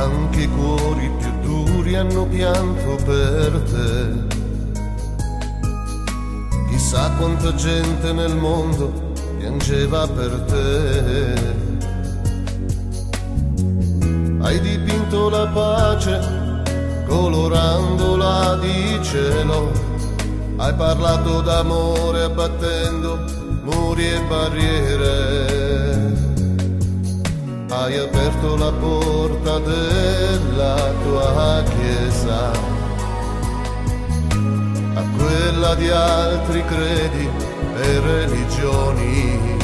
anche i cuori più duri hanno pianto per te. Chissà quanta gente nel mondo piangeva per te. Hai dipinto la pace colorandola di cielo, hai parlato d'amore abbattendo muri e barriere, hai aperto la porta della tua chiesa a quella di altri credi e religioni.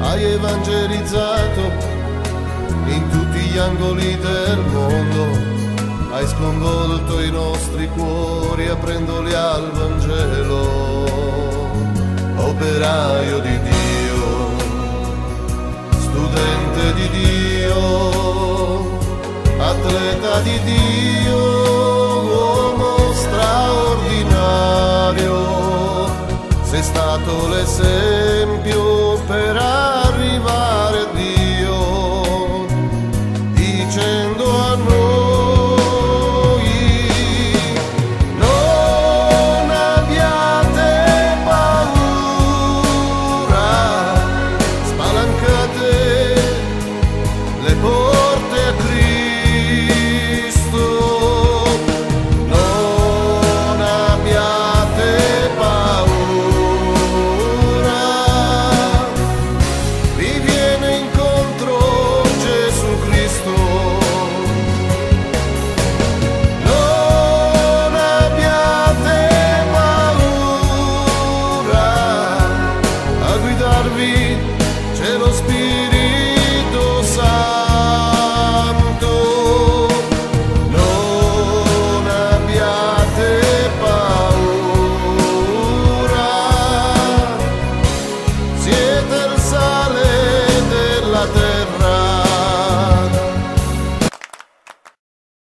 Hai evangelizzato in tutti gli angoli del mondo, hai sconvolto i nostri cuori aprendoli al Vangelo. Operaio di Dio, studente di Dio, atleta di Dio, uomo straordinario, sei stato l'esempio